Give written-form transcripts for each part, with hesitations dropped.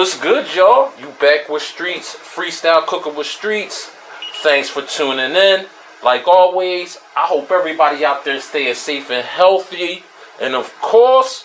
What's good, y'all? You back with Streets, freestyle cooking with Streets. Thanks for tuning in. Like always, I hope everybody out there staying safe and healthy. And of course,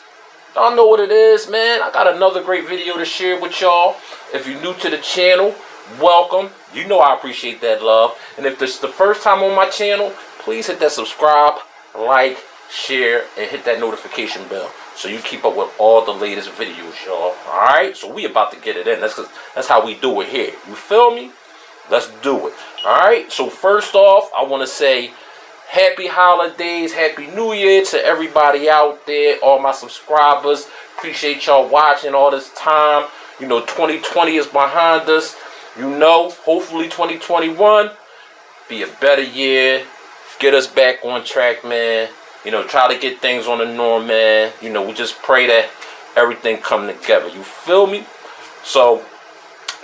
y'all know what it is, man. I got another great video to share with y'all. If you're new to the channel, welcome. You know I appreciate that love. And if this is the first time on my channel, please hit that subscribe, like, share, and hit that notification bell so you keep up with all the latest videos, y'all. Alright? So we about to get it in. That's how we do it here. You feel me? Let's do it. Alright? So first off, I want to say happy holidays, happy new year to everybody out there, all my subscribers. Appreciate y'all watching all this time. You know, 2020 is behind us. You know, hopefully 2021 be a better year. Get us back on track, man. You know, try to get things on the norm, man. You know, we just pray that everything come together. You feel me? So,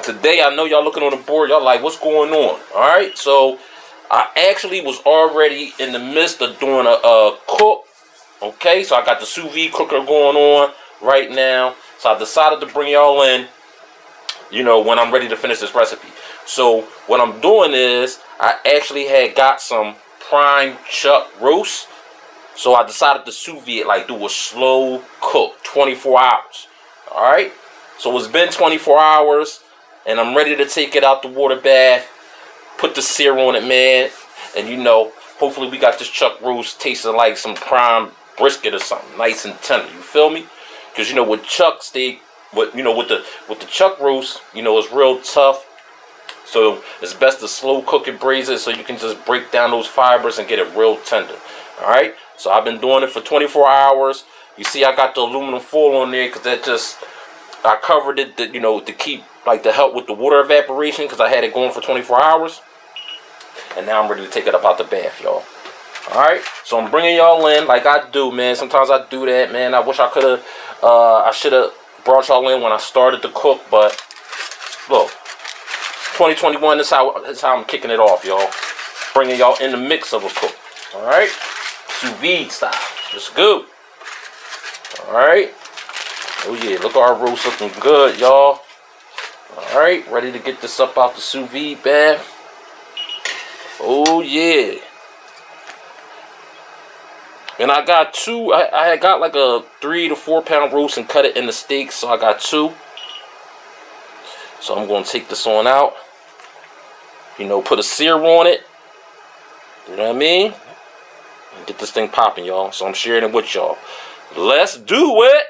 today, I know y'all looking on the board. Y'all like, what's going on? Alright, so, I actually was already in the midst of doing a cook. Okay, so I got the sous vide cooker going on right now. So, I decided to bring y'all in, you know, when I'm ready to finish this recipe. So, what I'm doing is, I actually had got some prime chuck roast. So I decided to sous vide, like do a slow cook, 24 hours. Alright? So it's been 24 hours, and I'm ready to take it out the water bath, put the sear on it, man. And you know, hopefully we got this chuck roast tasting like some prime brisket or something, nice and tender. You feel me? Because you know, with chuck steak, with the chuck roast, you know, it's real tough. So it's best to slow cook it, braise it, so you can just break down those fibers and get it real tender. Alright? So I've been doing it for 24 hours. You see I got the aluminum foil on there because that just, I covered it, you know, to keep, like, to help with the water evaporation because I had it going for 24 hours. And now I'm ready to take it up out the bath, y'all. Alright? So I'm bringing y'all in like I do, man. Sometimes I do that, man. I wish I could have, I should have brought y'all in when I started to cook. But, look, 2021 is how I'm kicking it off, y'all. Bringing y'all in the mix of a cook. Alright? Sous vide style. Let's go. Alright. Oh yeah, look at our roast looking good, y'all. Alright, ready to get this up out the sous vide bath. Oh yeah. And I got two, I had got like a 3 to 4 pound roast and cut it into steaks, so I got 2. So I'm going to take this on out. You know, put a sear on it. You know what I mean? And get this thing popping, y'all. So I'm sharing it with y'all. Let's do it.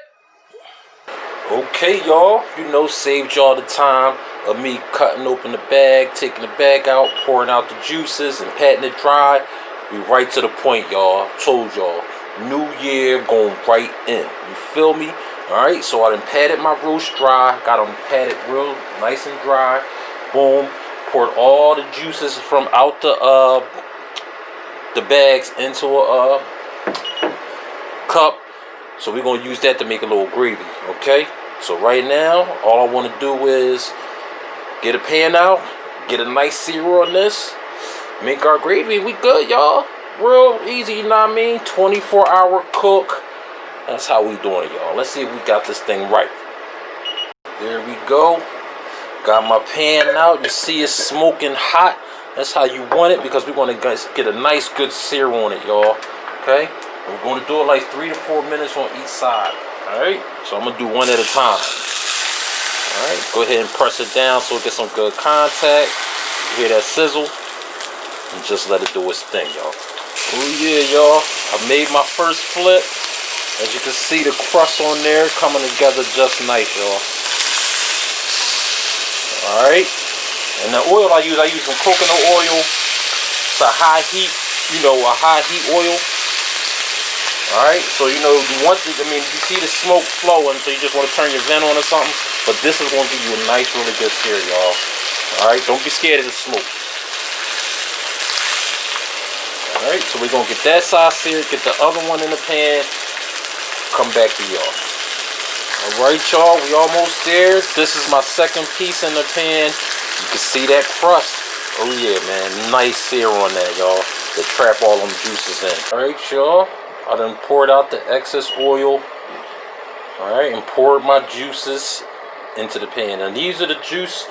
Okay, y'all. You know, saved y'all the time of me cutting open the bag, taking the bag out, pouring out the juices, and patting it dry. We right to the point, y'all. Told y'all. New year going right in. You feel me? Alright, so I done patted my roast dry. Got them patted real nice and dry. Boom. Poured all the juices from out the bags into a cup. So we're going to use that to make a little gravy. Okay? So right now, all I want to do is get a pan out, get a nice sear on this, make our gravy. We good, y'all. Real easy, you know what I mean? 24-hour cook. That's how we doing it, y'all. Let's see if we got this thing right. There we go. Got my pan out. You see it's smoking hot. That's how you want it because we're going to get a nice good sear on it, y'all. Okay? And we're going to do it like 3 to 4 minutes on each side. Alright? So I'm going to do one at a time. Alright? Go ahead and press it down so it gets some good contact. You hear that sizzle? And just let it do its thing, y'all. Oh yeah, y'all. I made my first flip. As you can see, the crust on there coming together just nice, y'all. Alright? And the oil I use some coconut oil. It's a high heat, you know, a high heat oil. Alright, so you know, you want to, I mean, you see the smoke flowing, so you just want to turn your vent on or something. But this is going to give you a nice, really good sear, y'all. Alright, don't be scared of the smoke. Alright, so we're going to get that side seared, get the other one in the pan, come back to y'all. Alright, y'all, we almost there. This is my second piece in the pan. You can see that crust. Oh yeah, man, nice sear on that, y'all. To trap all them juices in. Alright, y'all, I done poured out the excess oil. Alright, and poured my juices into the pan. And these are the juice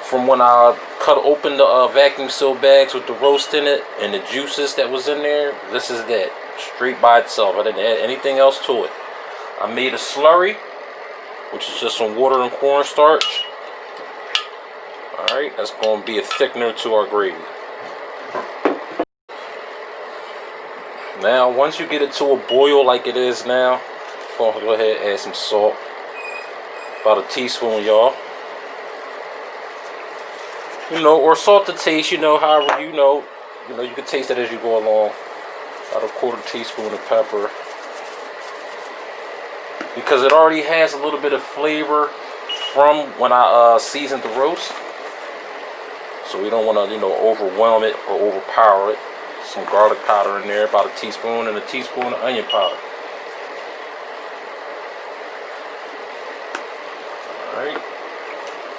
from when I cut open the vacuum seal bags with the roast in it, and the juices that was in there. This is that, straight by itself. I didn't add anything else to it. I made a slurry, which is just some water and cornstarch. Alright, that's going to be a thickener to our gravy. Now, once you get it to a boil like it is now, go ahead and add some salt. About a teaspoon, y'all. You know, or salt to taste, you know, however you know. You know, you can taste it as you go along. About a quarter teaspoon of pepper. Because it already has a little bit of flavor from when I seasoned the roast. So we don't want to, you know, overwhelm it or overpower it. Some garlic powder in there, about a teaspoon, and a teaspoon of onion powder. Alright.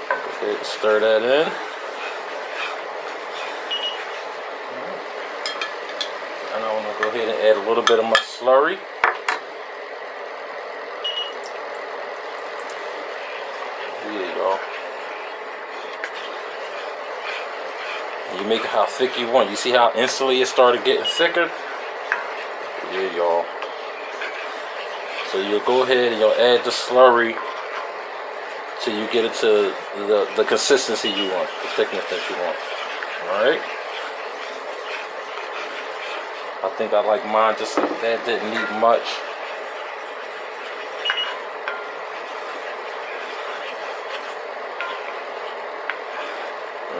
Go ahead and stir that in. And I want to go ahead and add a little bit of my slurry. Here you go. You make it how thick you want. You see how instantly it started getting thicker? Yeah, y'all. So you'll go ahead and you'll add the slurry till you get it to the consistency you want, the thickness that you want. Alright? I think I like mine just like that. Didn't need much.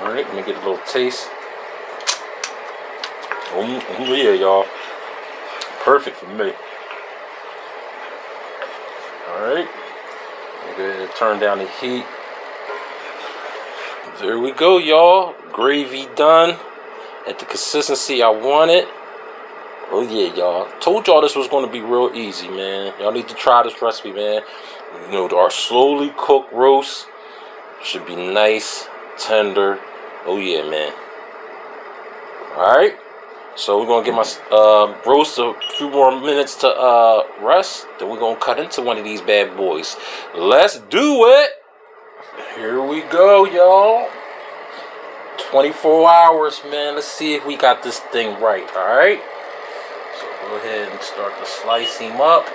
Alright, let me get a little taste. Oh yeah, y'all. Perfect for me. Alright. Go ahead and turn down the heat. There we go, y'all. Gravy done at the consistency I wanted. Oh yeah, y'all. Told y'all this was going to be real easy, man. Y'all need to try this recipe, man. You know, our slowly cooked roast should be nice, tender. Oh yeah, man. Alright. So we're going to get my roast a few more minutes to rest. Then we're going to cut into one of these bad boys. Let's do it. Here we go, y'all. 24 hours, man. Let's see if we got this thing right, alright? So go ahead and start to slice him up.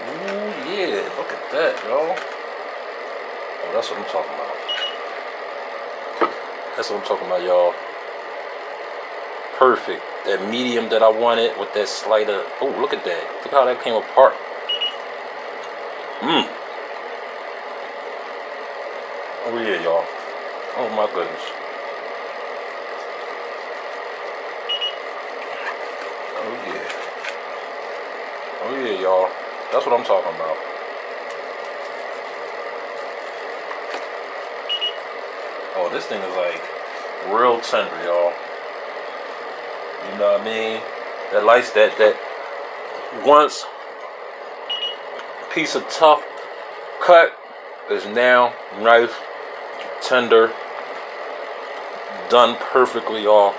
Ooh, yeah. Look at that, y'all. Oh, that's what I'm talking about. That's what I'm talking about, y'all. Perfect. That medium that I wanted with that slight of... Oh, look at that. Look how that came apart. Mmm. Oh, yeah, y'all. Oh, my goodness. Oh, yeah. Oh, yeah, y'all. That's what I'm talking about. Oh, this thing is like real tender, y'all. You know what I mean? That likes that once piece of tough cut is now nice, tender, done perfectly, y'all.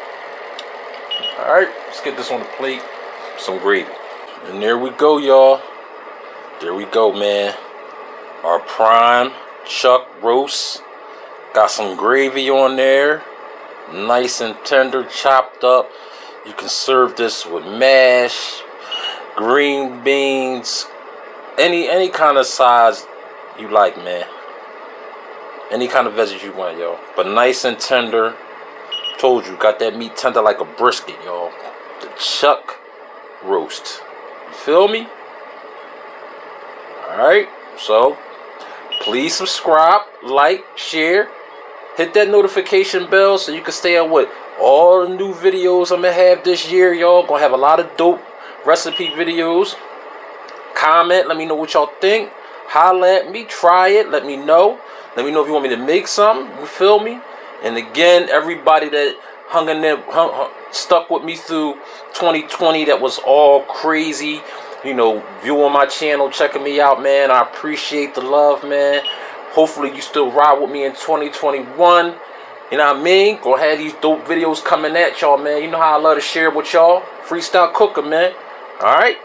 Alright, let's get this on the plate. Some gravy. And there we go, y'all. There we go, man. Our prime chuck roast. Got some gravy on there, nice and tender, chopped up. You can serve this with mash, green beans, any kind of size you like, man. Any kind of veggies you want, y'all. But nice and tender. Told you, got that meat tender like a brisket, y'all. The chuck roast. You feel me? Alright, so please subscribe, like, share. Hit that notification bell so you can stay on with all the new videos I'm going to have this year, y'all. Going to have a lot of dope recipe videos. Comment. Let me know what y'all think. Holla at me. Try it. Let me know. Let me know if you want me to make something. You feel me? And again, everybody that hung in there, stuck with me through 2020, that was all crazy. You know, viewing my channel, checking me out, man. I appreciate the love, man. Hopefully you still ride with me in 2021. You know what I mean? Gonna have these dope videos coming at y'all, man. You know how I love to share with y'all. Freestyle cooking, man. Alright?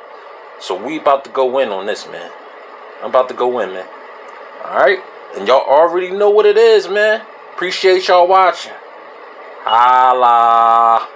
So we about to go in on this, man. I'm about to go in, man. Alright? And y'all already know what it is, man. Appreciate y'all watching. Holla.